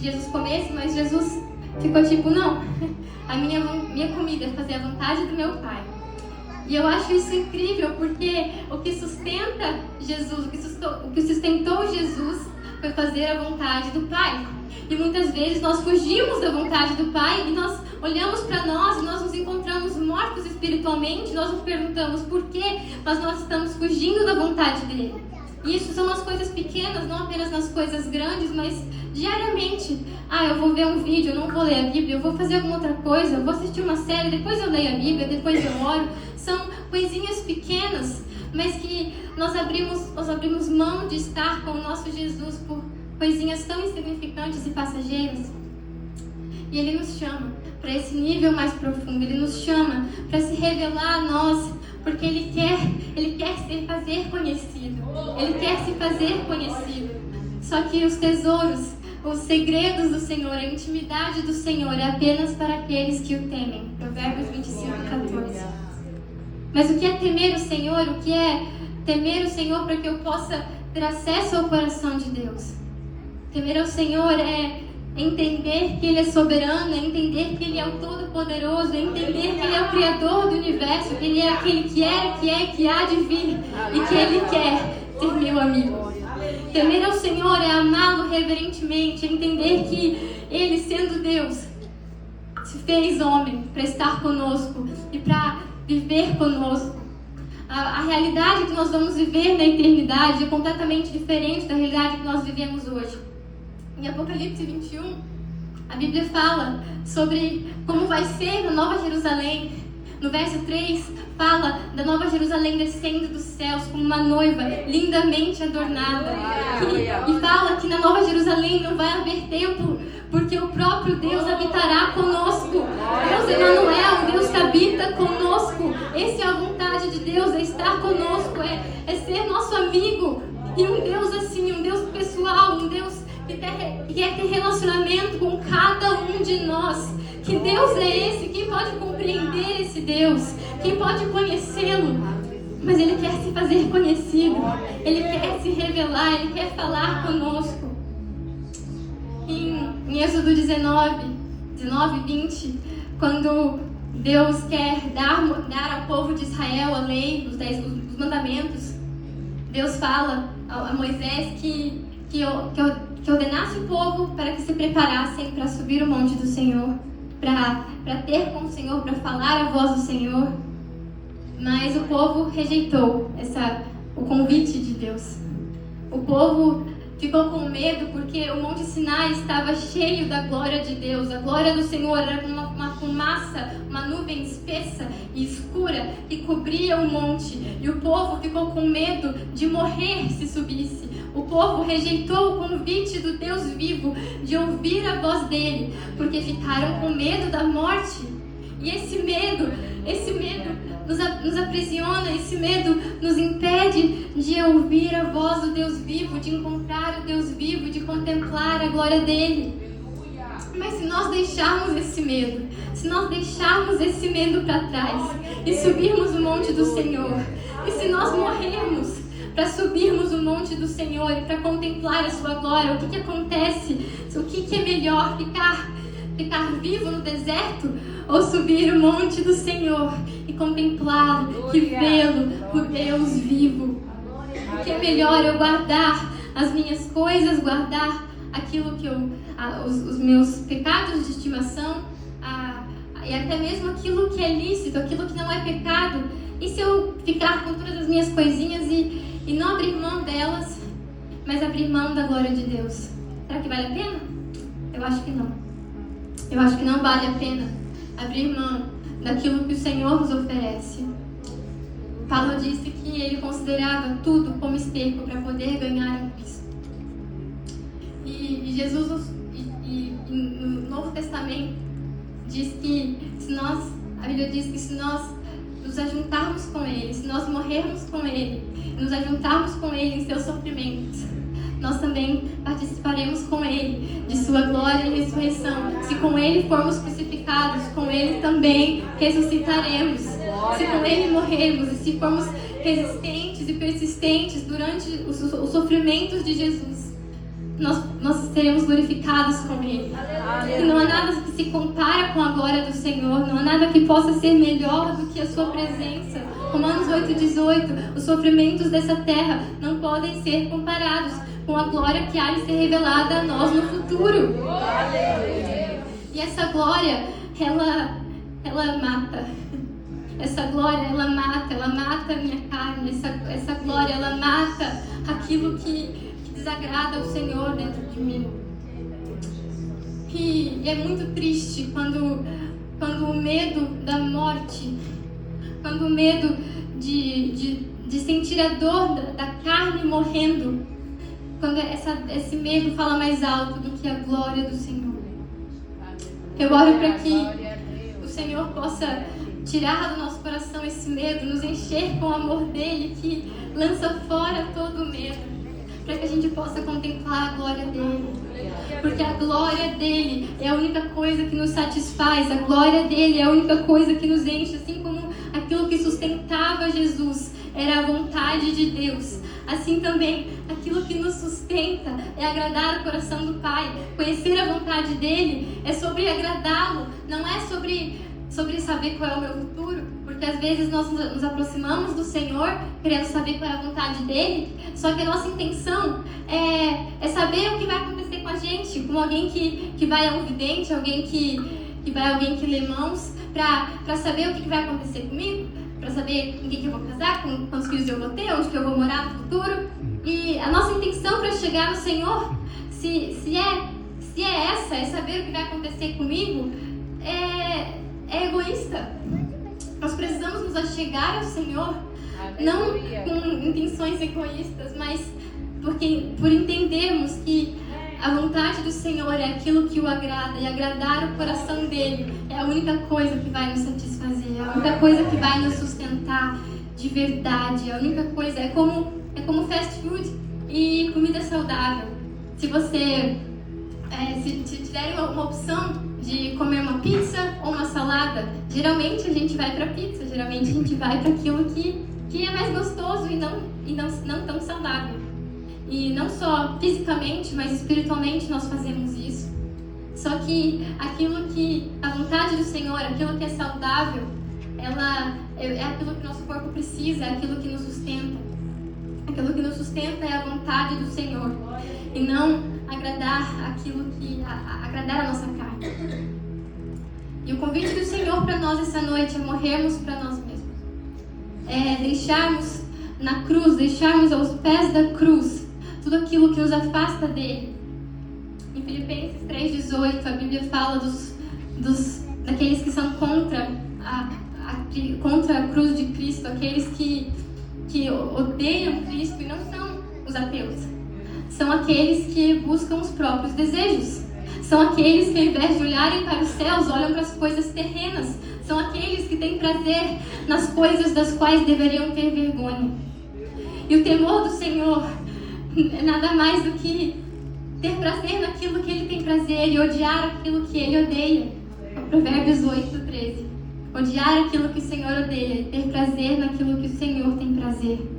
Jesus comesse, mas Jesus ficou tipo, não, a minha comida é fazer a vontade do meu Pai. E eu acho isso incrível, porque o que sustenta Jesus, o que sustentou Jesus foi fazer a vontade do Pai. E muitas vezes nós fugimos da vontade do Pai e nós olhamos para nós e nós nos encontramos mortos espiritualmente. Nós nos perguntamos por que nós estamos fugindo da vontade dele. E isso são as coisas pequenas, não apenas nas coisas grandes, mas diariamente. Eu vou ver um vídeo, eu não vou ler a Bíblia, eu vou fazer alguma outra coisa, eu vou assistir uma série, depois eu leio a Bíblia, depois eu oro. São coisinhas pequenas, mas que nós abrimos mão de estar com o nosso Jesus por coisinhas tão insignificantes e passageiras. E Ele nos chama para esse nível mais profundo, Ele nos chama para se revelar a nós, porque Ele quer se fazer conhecido, Ele quer se fazer conhecido. Só que os tesouros, os segredos do Senhor, a intimidade do Senhor é apenas para aqueles que o temem. Provérbios 25:14. Mas o que é temer o Senhor? O que é temer o Senhor para que eu possa ter acesso ao coração de Deus? Temer ao Senhor é entender que Ele é soberano, é entender que Ele é o Todo-Poderoso, é entender que Ele é o Criador do Universo, que Ele é aquele que era, que é, que há de vir e que Ele quer ser meu amigo. Temer ao Senhor é amá-lo reverentemente, é entender que Ele, sendo Deus, se fez homem para estar conosco e para viver conosco. A realidade que nós vamos viver na eternidade é completamente diferente da realidade que nós vivemos hoje. Em Apocalipse 21, a Bíblia fala sobre como vai ser na Nova Jerusalém. No verso 3, fala da Nova Jerusalém descendo dos céus como uma noiva lindamente adornada. E fala que na Nova Jerusalém não vai haver tempo, porque o próprio Deus habitará conosco. Deus Emanuel, Deus que habita conosco. Essa é a vontade de Deus, é estar conosco, é ser nosso amigo. E um Deus assim, um Deus pessoal, um Deus que quer ter relacionamento com cada um de nós. Que Deus é esse? Quem pode compreender esse Deus? Quem pode conhecê-lo? Mas Ele quer se fazer conhecido. Ele quer se revelar. Ele quer falar conosco. Em Êxodo 19, 20, quando Deus quer dar ao povo de Israel a lei, os mandamentos, Deus fala a Moisés que ordenasse o povo para que se preparassem para subir o monte do Senhor, para ter com o Senhor, para falar a voz do Senhor. Mas o povo rejeitou o convite de Deus. O povo ficou com medo porque o Monte Sinai estava cheio da glória de Deus. A glória do Senhor era como uma fumaça, uma nuvem espessa e escura que cobria o monte. E o povo ficou com medo de morrer se subisse. O povo rejeitou o convite do Deus vivo de ouvir a voz dele, porque ficaram com medo da morte. E esse medo nos aprisiona, esse medo nos impede de ouvir a voz do Deus vivo, de encontrar o Deus vivo, de contemplar a glória dele. Mas se nós deixarmos esse medo, para trás e subirmos o monte do Senhor, e se nós morrermos para subirmos o monte do Senhor e para contemplar a sua glória, o que acontece? O que é melhor? Ficar vivo no deserto ou subir o monte do Senhor e contemplá-lo e vê-lo, o Deus vivo? O que é melhor? Eu guardar as minhas coisas, guardar aquilo que os meus pecados de estimação, e até mesmo aquilo que é lícito, aquilo que não é pecado. E se eu ficar com todas as minhas coisinhas e não abrir mão delas, mas abrir mão da glória de Deus? Será que vale a pena? Eu acho que não. Eu acho que não vale a pena abrir mão daquilo que o Senhor nos oferece. Paulo disse que ele considerava tudo como esterco para poder ganhar em Cristo. E Jesus, no Novo Testamento, diz que a Bíblia diz que se nós nos ajuntarmos com Ele, se nós morrermos com Ele, nos ajuntarmos com Ele em seus sofrimentos, nós também participaremos com Ele de sua glória e ressurreição. Se com Ele formos crucificados, com Ele também ressuscitaremos. Se com Ele morrermos e se formos resistentes e persistentes durante os sofrimentos de Jesus, nós seremos glorificados com Ele. E não há nada que se compara com a glória do Senhor, não há nada que possa ser melhor do que a sua presença. Romanos 8,18, os sofrimentos dessa terra não podem ser comparados com a glória que há de ser revelada a nós no futuro. E essa glória, ela mata. Essa glória, ela mata a minha carne. Essa glória, ela mata aquilo que desagrada o Senhor dentro de mim. E é muito triste quando o medo da morte, quando o medo de sentir a dor da carne morrendo, quando esse medo fala mais alto do que a glória do Senhor. Eu oro para que o Senhor possa tirar do nosso coração esse medo, nos encher com o amor dele, que lança fora todo o medo, para que a gente possa contemplar a glória dele. Porque a glória dele é a única coisa que nos satisfaz, a glória dele é a única coisa que nos enche, assim como aquilo que sustentava Jesus era a vontade de Deus. Assim também, aquilo que nos sustenta é agradar o coração do Pai. Conhecer a vontade dele é sobre agradá-lo, não é sobre saber qual é o meu futuro, porque às vezes nós nos aproximamos do Senhor querendo saber qual é a vontade dele, só que a nossa intenção é saber o que vai acontecer com a gente, como alguém que vai a um vidente, alguém que lê mãos, para saber o que vai acontecer comigo, para saber com quem que eu vou casar, com quantos filhos eu vou ter, onde que eu vou morar no futuro. E a nossa intenção para chegar no Senhor, se é essa, é saber o que vai acontecer comigo, é egoísta. Nós precisamos nos achegar ao Senhor, não com intenções egoístas, mas por entendermos que a vontade do Senhor é aquilo que o agrada, e agradar o coração dele é a única coisa que vai nos satisfazer, é a única coisa que vai nos sustentar de verdade. A única coisa é como fast food e comida saudável. Se você se tiverem uma opção de comer uma pizza ou uma salada, geralmente a gente vai para pizza, geralmente a gente vai para aquilo que é mais gostoso e não tão saudável. E não só fisicamente, mas espiritualmente nós fazemos isso. Só que a vontade do Senhor, aquilo que é saudável, ela é aquilo que nosso corpo precisa, é aquilo que nos sustenta. Aquilo que nos sustenta é a vontade do Senhor, e não agradar a nossa carne. E o convite do Senhor para nós essa noite é morrermos para nós mesmos. É deixarmos na cruz, deixarmos aos pés da cruz tudo aquilo que nos afasta dele. Em Filipenses 3,18, a Bíblia fala daqueles que são contra a cruz de Cristo, aqueles que odeiam Cristo, e não são os ateus. São aqueles que buscam os próprios desejos. São aqueles que, ao invés de olharem para os céus, olham para as coisas terrenas. São aqueles que têm prazer nas coisas das quais deveriam ter vergonha. E o temor do Senhor é nada mais do que ter prazer naquilo que Ele tem prazer e odiar aquilo que Ele odeia. Provérbios 8:13. Odiar aquilo que o Senhor odeia e ter prazer naquilo que o Senhor tem prazer.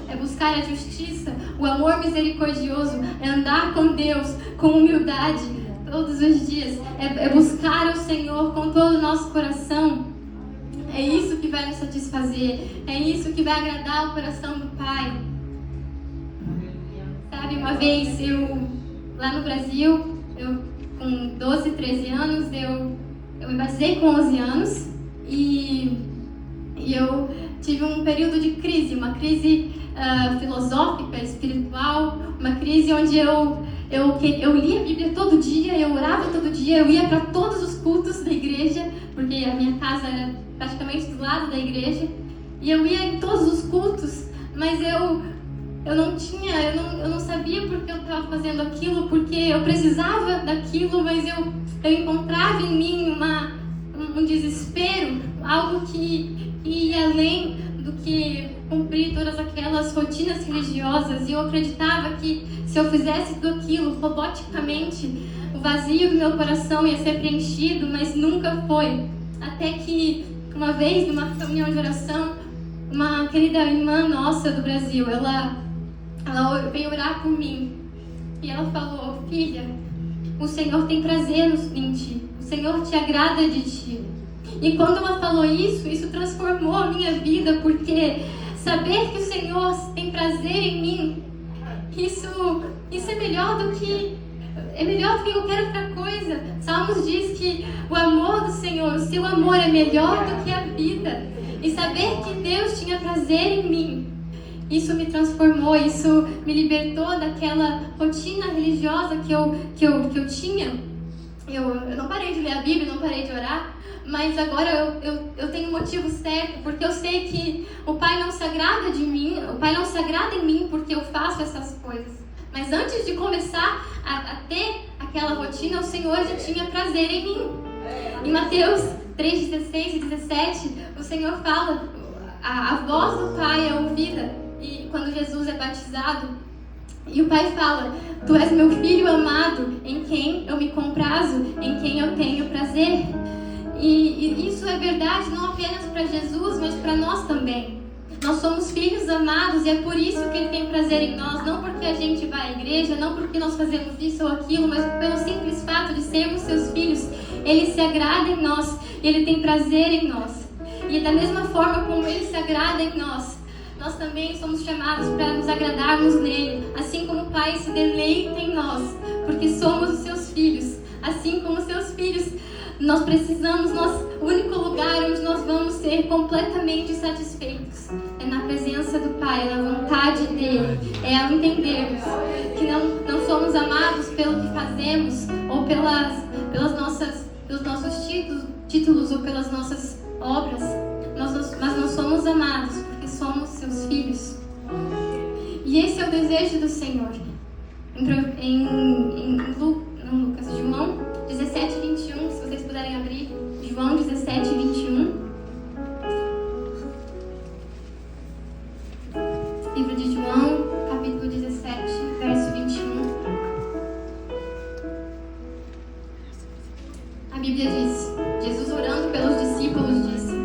É buscar a justiça, o amor misericordioso, é andar com Deus com humildade todos os dias. É buscar o Senhor com todo o nosso coração. É isso que vai nos satisfazer. É isso que vai agradar o coração do Pai. Sabe, uma vez lá no Brasil, com 12, 13 anos, eu me batizei com 11 anos e eu tive um período de crise, uma crise filosófica, espiritual, uma crise onde eu lia a Bíblia todo dia, eu orava todo dia, eu ia para todos os cultos da igreja, porque a minha casa era praticamente do lado da igreja, e eu ia em todos os cultos, mas eu não sabia por que eu estava fazendo aquilo, porque eu precisava daquilo, mas eu encontrava em mim um desespero, algo que ia além do que cumprir todas aquelas rotinas religiosas, e eu acreditava que se eu fizesse tudo aquilo roboticamente, o vazio do meu coração ia ser preenchido, mas nunca foi. Até que uma vez, numa reunião de oração, uma querida irmã nossa do Brasil, ela veio orar por mim. e ela falou: filha, o Senhor tem prazer em ti, o Senhor te agrada de ti. E quando ela falou isso transformou a minha vida, porque saber que o Senhor tem prazer em mim, isso é melhor do que qualquer outra coisa. Salmos diz que o amor do Senhor, o seu amor é melhor do que a vida. E saber que Deus tinha prazer em mim, isso me transformou, isso me libertou daquela rotina religiosa que eu tinha. Eu não parei de ler a Bíblia, não parei de orar, mas agora eu tenho um motivo certo, porque eu sei que o Pai não se agrada de mim, o Pai não se agrada em mim porque eu faço essas coisas. Mas antes de começar a ter aquela rotina, o Senhor já tinha prazer em mim. Em Mateus 3:16 e 17, o Senhor fala, a voz do Pai é ouvida, e quando Jesus é batizado, e o Pai fala: tu és meu filho amado, em quem eu me comprazo, em quem eu tenho prazer. E isso é verdade não apenas para Jesus, mas para nós também. Nós somos filhos amados e é por isso que Ele tem prazer em nós. Não porque a gente vai à igreja, não porque nós fazemos isso ou aquilo, mas pelo simples fato de sermos seus filhos. Ele se agrada em nós e Ele tem prazer em nós. E da mesma forma como Ele se agrada em nós, nós também somos chamados para nos agradarmos nele, assim como o Pai se deleita em nós, porque somos os seus filhos. Assim como os seus filhos, nós precisamos, o único lugar onde nós vamos ser completamente satisfeitos é na presença do Pai, na vontade dele, é ao entendermos que não somos amados pelo que fazemos ou pelos nossos títulos ou pelas nossas obras, mas nós somos amados porque somos seus filhos. E esse é o desejo do Senhor. Em João 17:21, se vocês puderem abrir, João 17:21. Livro de João, capítulo 17, verso 21. A Bíblia diz, Jesus orando pelos discípulos disse: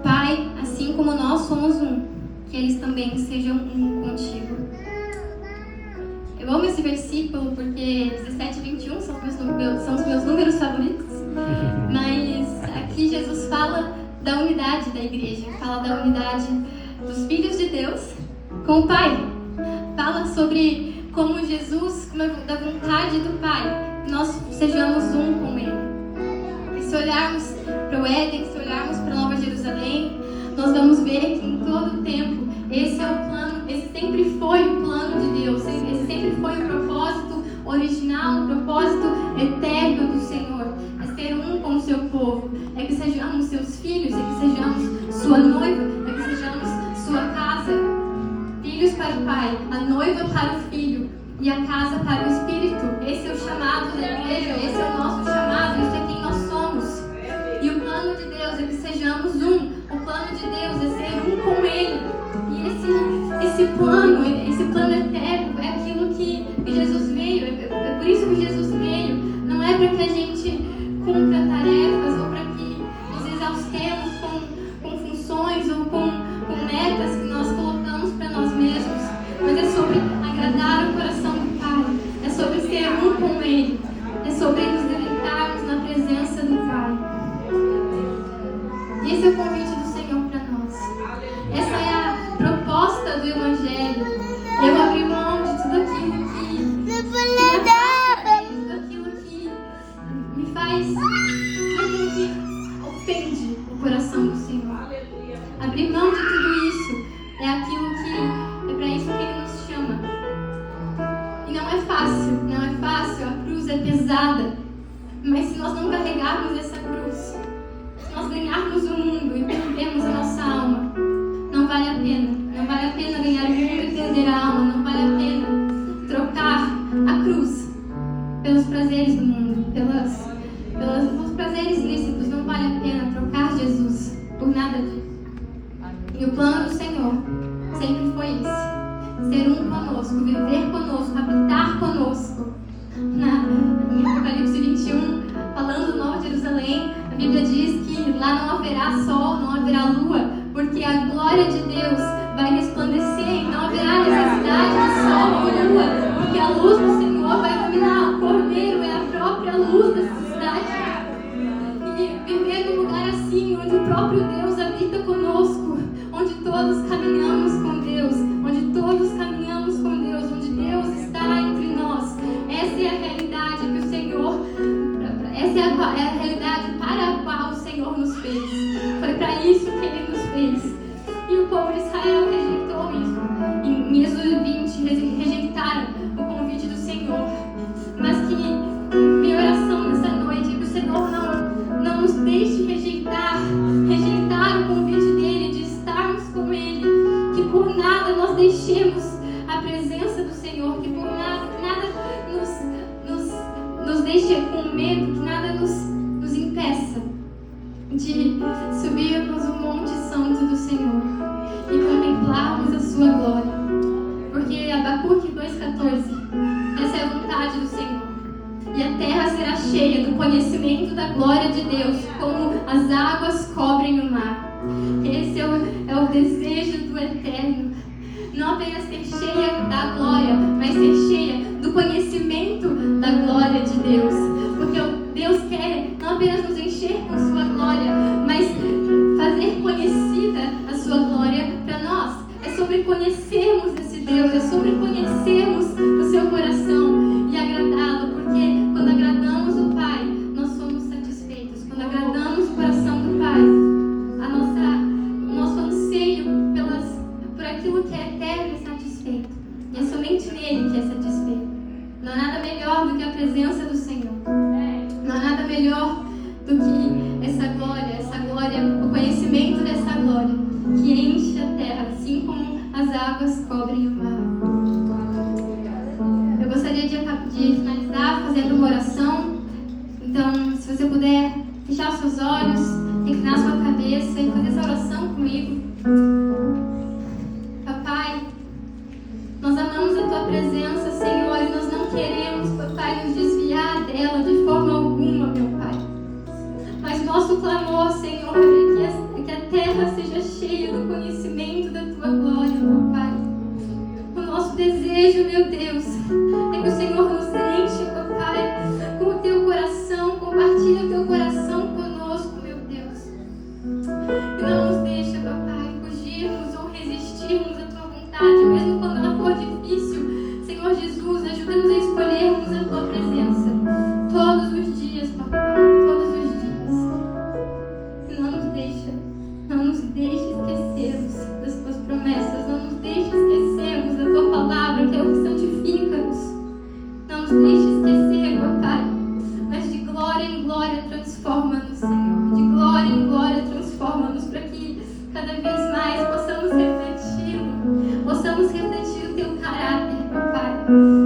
Pai, assim como nós somos um, que eles também sejam um contigo. Eu amo esse versículo porque 17:21 são os meus números favoritos. Mas aqui Jesus fala da unidade da igreja, fala da unidade dos filhos de Deus com o Pai. Fala sobre como Jesus, como é da vontade do Pai, que nós sejamos um com Ele. E se olharmos para o Éden, se olharmos para Nova Jerusalém, nós vamos ver que em todo o tempo esse é o plano, esse sempre foi o plano de Deus, esse sempre foi o propósito original, o propósito eterno do Senhor, é ser um com o seu povo, é que sejamos seus filhos, é que sejamos sua noiva, é que sejamos sua casa, filhos para o Pai, a noiva para o filho e a casa para o Espírito. Esse é o chamado da igreja, esse é o nosso chamado, isso é quem nós somos. E o plano de Deus é que sejamos um, o plano de Deus é ser um com Ele. E esse plano eterno é aquilo que Jesus veio, é por isso que Jesus veio. Não é para que a gente cumpra tarefas ou para que nos exaustemos com funções ou com metas que nós colocamos para nós mesmos, mas é sobre agradar o coração do Pai, é sobre ser um com Ele, é sobre nos deleitarmos na presença do Pai. E esse é o convite do Senhor para nós. Essa é a proposta do Evangelho. Eu abri mão de tudo aquilo que tudo aquilo que me faz, que ofende o coração do Senhor. Abrir mão de tudo isso é aquilo que é para isso que Ele nos chama. E não é fácil, a cruz é pesada. Mas se nós não carregarmos essa cruz, se nós ganharmos o mundo e perdermos a nossa alma, não vale a pena. Não vale a pena ganhar o mundo e perder a alma. Não vale a pena trocar a cruz pelos prazeres do mundo, pelos prazeres lícitos. Não vale a pena trocar Jesus por nada disso. E o plano do Senhor sempre foi esse: ser um conosco, viver conosco, habitar conosco. Em Apocalipse 21, falando de Nova Jerusalém, a Bíblia diz que lá não haverá sol, não haverá lua, porque a glória de Deus vai resplandecer e não haverá necessidade de sol ou lua, porque porque a luz do Senhor vai iluminar. O Cordeiro é a própria luz dessa cidade. E viver num lugar assim, onde o próprio Deus habita conosco, onde todos caminhamos com Deus, onde todos caminhamos com Deus, onde Deus está entre nós. Essa é a realidade que o Senhor, essa é a realidade para a qual o Senhor nos fez. Foi para isso que Ele nos fez. E o povo de Israel rejeitou isso. Em Êxodo 20, rejeitaram o convite do Senhor. Mas que minha oração nessa noite é que o Senhor não nos deixe rejeitar o convite dEle, de estarmos com Ele. Que por nada nós deixemos a presença do Senhor, que por nada nos deixe com medo, que nada nos impeça de subirmos o Monte Santo do Senhor e contemplarmos a sua glória. Porque Abacuque 2,14, essa é a vontade do Senhor. E a terra será cheia do conhecimento da glória de Deus, como as águas cobrem o mar. Esse é o desejo do Eterno. Não apenas ser cheia da glória, mas ser cheia do conhecimento da glória de Deus. Porque Deus quer não apenas nos encher com sua glória, mas fazer conhecida a sua glória para nós. É sobre conhecermos esse Deus, é sobre conhecermos o seu coração e agradá-lo. Porque quando agradamos o Pai, nós somos satisfeitos. Quando agradamos o coração do Pai, o nosso anseio por aquilo que é eterno é satisfeito. E é somente nele que é satisfeito. Não há nada melhor do que a presença do Senhor. Não há nada melhor do que essa glória, o conhecimento dessa glória que enche a terra, assim como as águas cobrem o mar. Eu gostaria de finalizar fazendo uma oração. Então, se você puder fechar os seus olhos, inclinar sua cabeça e fazer essa oração comigo. Papai, nós amamos a Tua presença, Senhor, e nós não queremos, Papai, nos desviar dela de forma alguma, meu Pai. Mas nosso clamor, Senhor, é que a terra seja cheia do conhecimento da Tua glória, meu Pai. O nosso desejo, meu Deus, é que o Senhor nos enche, Papai, com o Teu coração, compartilhe o Teu coração conosco, meu Deus. E não nos deixa, Papai, fugirmos ou resistirmos à Tua vontade, mesmo quando ela for difícil. Senhor Jesus, ajuda-nos a escolhermos a Tua presença todos os dias, Papai, todos os dias. E não nos deixe esquecermos das Tuas promessas, não nos deixe esquecermos da Tua palavra, que é o que santifica-nos. Não nos deixe esquecer, Papai, mas de glória em glória transforma-nos, Senhor. De glória em glória transforma-nos, para que cada vez mais possamos refletir o Teu caráter, Papai.